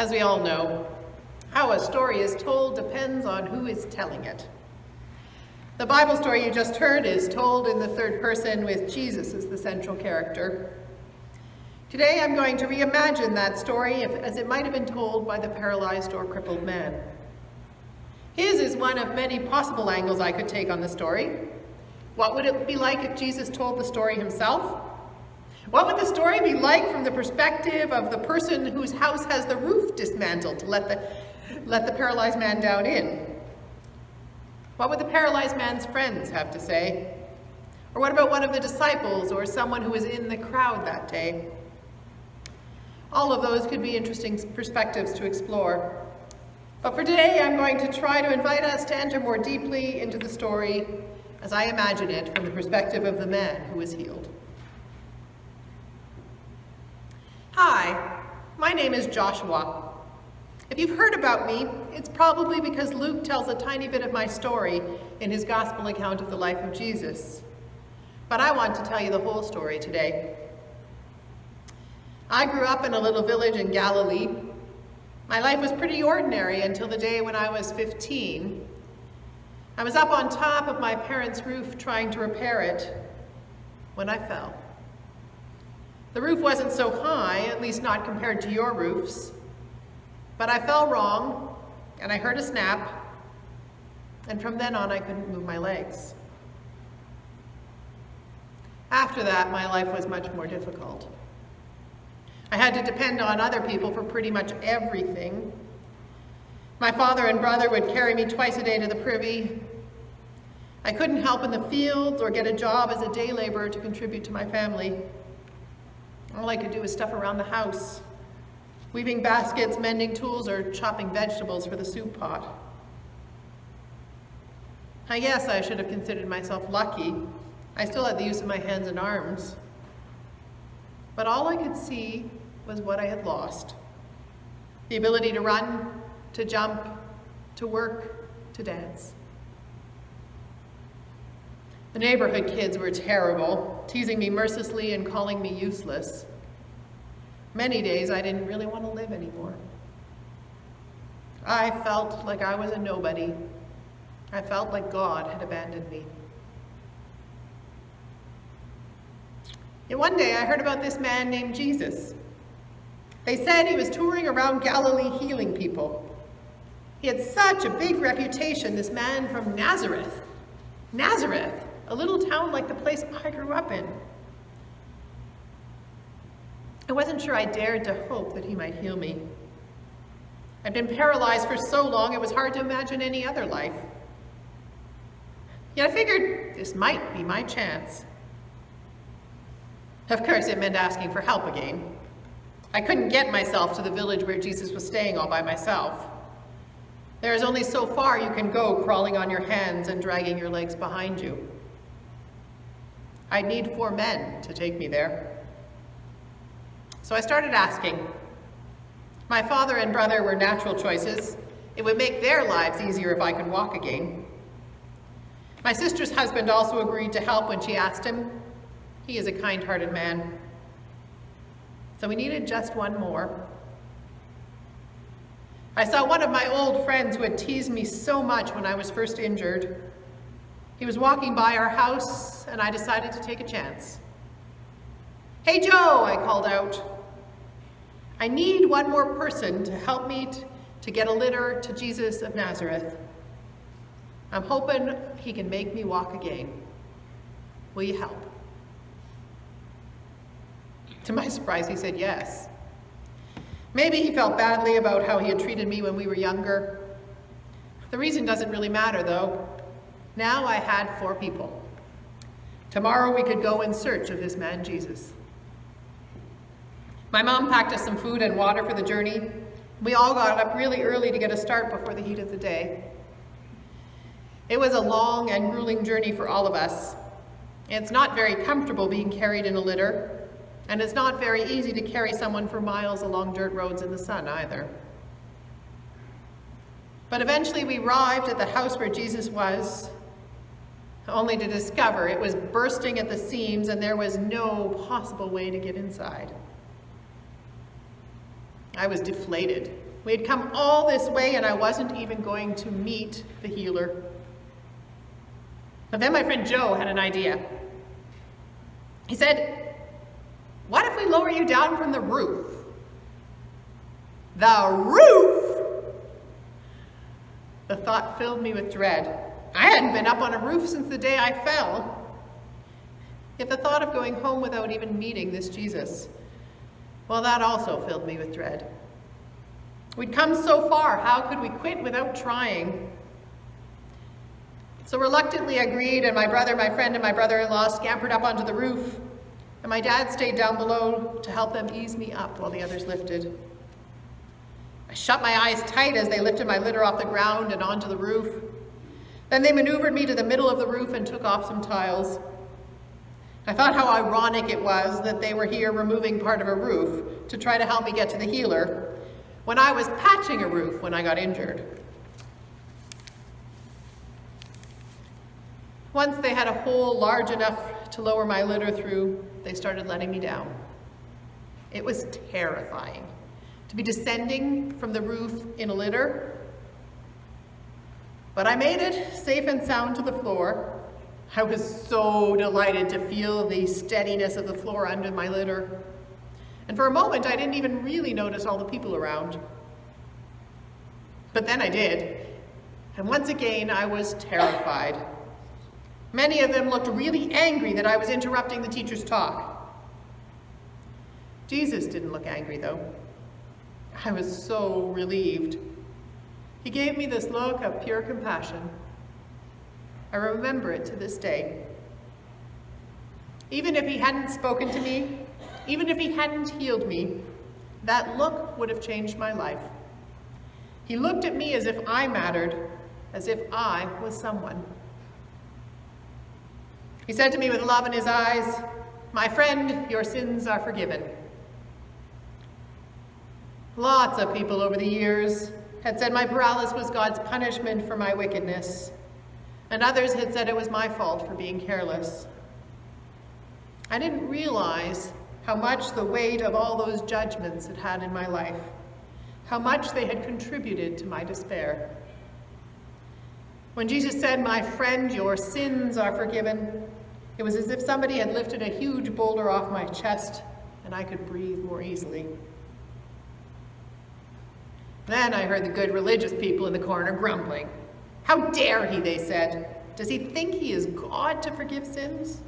As we all know, how a story is told depends on who is telling it. The Bible story you just heard is told in the third person with Jesus as the central character. Today I'm going to reimagine that story as it might have been told by the paralyzed or crippled man. His is one of many possible angles I could take on the story. What would it be like if Jesus told the story himself? What would the story be like from the perspective of the person whose house has the roof dismantled to let the paralyzed man down in? What would the paralyzed man's friends have to say? Or what about one of the disciples or someone who was in the crowd that day? All of those could be interesting perspectives to explore. But for today, I'm going to try to invite us to enter more deeply into the story as I imagine it from the perspective of the man who was healed. Hi, my name is Joshua. If you've heard about me, it's probably because Luke tells a tiny bit of my story in his gospel account of the life of Jesus. But I want to tell you the whole story today. I grew up in a little village in Galilee. My life was pretty ordinary until the day when I was 15. I was up on top of my parents' roof trying to repair it when I fell. The roof wasn't so high, at least not compared to your roofs, but I fell wrong and I heard a snap, and from then on I couldn't move my legs. After that, my life was much more difficult. I had to depend on other people for pretty much everything. My father and brother would carry me twice a day to the privy. I couldn't help in the fields or get a job as a day laborer to contribute to my family. All I could do was stuff around the house, weaving baskets, mending tools, or chopping vegetables for the soup pot. I guess I should have considered myself lucky. I still had the use of my hands and arms. But all I could see was what I had lost. The ability to run, to jump, to work, to dance. The neighborhood kids were terrible, teasing me mercilessly and calling me useless. Many days I didn't really want to live anymore. I felt like I was a nobody. I felt like God had abandoned me. Yet one day I heard about this man named Jesus. They said he was touring around Galilee healing people. He had such a big reputation, this man from Nazareth. Nazareth, a little town like the place I grew up in. I wasn't sure I dared to hope that he might heal me. I'd been paralyzed for so long it was hard to imagine any other life. Yet I figured this might be my chance. Of course, it meant asking for help again. I couldn't get myself to the village where Jesus was staying all by myself. There is only so far you can go crawling on your hands and dragging your legs behind you. I'd need 4 men to take me there. So I started asking. My father and brother were natural choices. It would make their lives easier if I could walk again. My sister's husband also agreed to help when she asked him. He is a kind-hearted man. So we needed just one more. I saw one of my old friends who had teased me so much when I was first injured. He was walking by our house, and I decided to take a chance. "Hey, Joe," I called out. "I need one more person to help me to get a litter to Jesus of Nazareth. I'm hoping he can make me walk again. Will you help?" To my surprise, he said yes. Maybe he felt badly about how he had treated me when we were younger. The reason doesn't really matter, though. Now I had 4 people. Tomorrow we could go in search of this man Jesus. My mom packed us some food and water for the journey. We all got up really early to get a start before the heat of the day. It was a long and grueling journey for all of us. It's not very comfortable being carried in a litter, and it's not very easy to carry someone for miles along dirt roads in the sun either. But eventually we arrived at the house where Jesus was, only to discover it was bursting at the seams and there was no possible way to get inside. I was deflated. We had come all this way and I wasn't even going to meet the healer. But then my friend Joe had an idea. He said, "What if we lower you down from the roof?" The roof? The thought filled me with dread. I hadn't been up on a roof since the day I fell. Yet the thought of going home without even meeting this Jesus, well, that also filled me with dread. We'd come so far, how could we quit without trying? So reluctantly I agreed, and my brother, my friend, and my brother-in-law scampered up onto the roof, and my dad stayed down below to help them ease me up while the others lifted. I shut my eyes tight as they lifted my litter off the ground and onto the roof. Then they maneuvered me to the middle of the roof and took off some tiles. I thought how ironic it was that they were here removing part of a roof to try to help me get to the healer, when I was patching a roof when I got injured. Once they had a hole large enough to lower my litter through, they started letting me down. It was terrifying to be descending from the roof in a litter, but I made it safe and sound to the floor. I was so delighted to feel the steadiness of the floor under my litter. And for a moment, I didn't even really notice all the people around. But then I did. And once again, I was terrified. Many of them looked really angry that I was interrupting the teacher's talk. Jesus didn't look angry, though. I was so relieved. He gave me this look of pure compassion. I remember it to this day. Even if he hadn't spoken to me, even if he hadn't healed me, that look would have changed my life. He looked at me as if I mattered, as if I was someone. He said to me with love in his eyes, "My friend, your sins are forgiven." Lots of people over the years had said my paralysis was God's punishment for my wickedness, and others had said it was my fault for being careless. I didn't realize how much the weight of all those judgments had had in my life, how much they had contributed to my despair. When Jesus said, "My friend, your sins are forgiven," it was as if somebody had lifted a huge boulder off my chest and I could breathe more easily. Then I heard the good religious people in the corner grumbling. "How dare he," they said. "Does he think he is God to forgive sins?"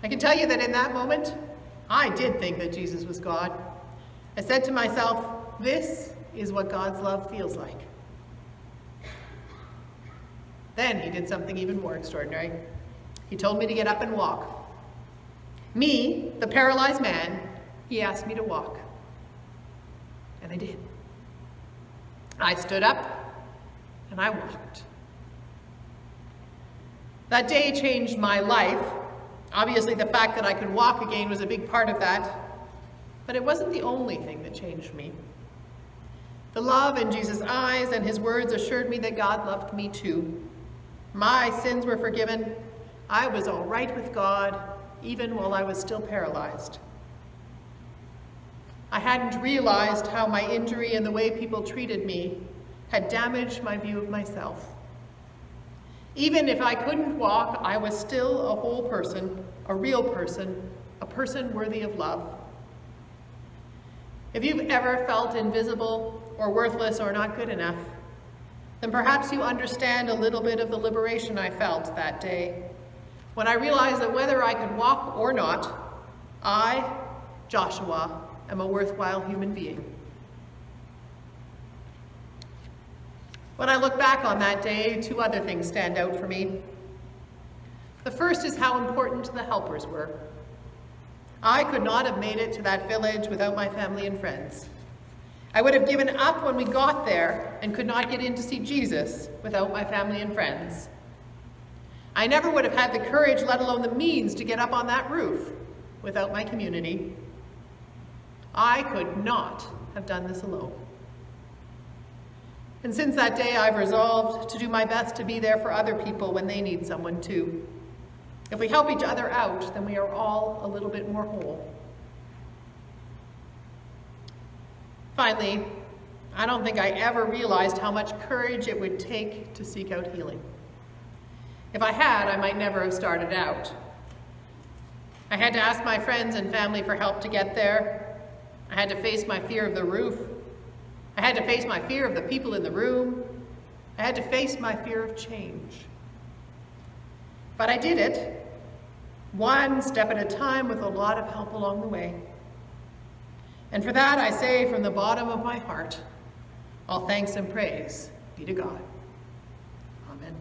I can tell you that in that moment, I did think that Jesus was God. I said to myself, this is what God's love feels like. Then he did something even more extraordinary. He told me to get up and walk. Me, the paralyzed man, he asked me to walk. And I did. I stood up and I walked. That day changed my life. Obviously, the fact that I could walk again was a big part of that, but it wasn't the only thing that changed me. The love in Jesus' eyes and his words assured me that God loved me too. My sins were forgiven. I was all right with God, even while I was still paralyzed. I hadn't realized how my injury and the way people treated me had damaged my view of myself. Even if I couldn't walk, I was still a whole person, a real person, a person worthy of love. If you've ever felt invisible or worthless or not good enough, then perhaps you understand a little bit of the liberation I felt that day, when I realized that whether I could walk or not, I, Joshua, am a worthwhile human being. When I look back on that day, two other things stand out for me. The first is how important the helpers were. I could not have made it to that village without my family and friends. I would have given up when we got there and could not get in to see Jesus without my family and friends. I never would have had the courage, let alone the means, to get up on that roof without my community. I could not have done this alone. And since that day, I've resolved to do my best to be there for other people when they need someone too. If we help each other out, then we are all a little bit more whole. Finally, I don't think I ever realized how much courage it would take to seek out healing. If I had, I might never have started out. I had to ask my friends and family for help to get there. I had to face my fear of the roof. I had to face my fear of the people in the room. I had to face my fear of change. But I did it, one step at a time with a lot of help along the way. And for that I say from the bottom of my heart, all thanks and praise be to God. Amen.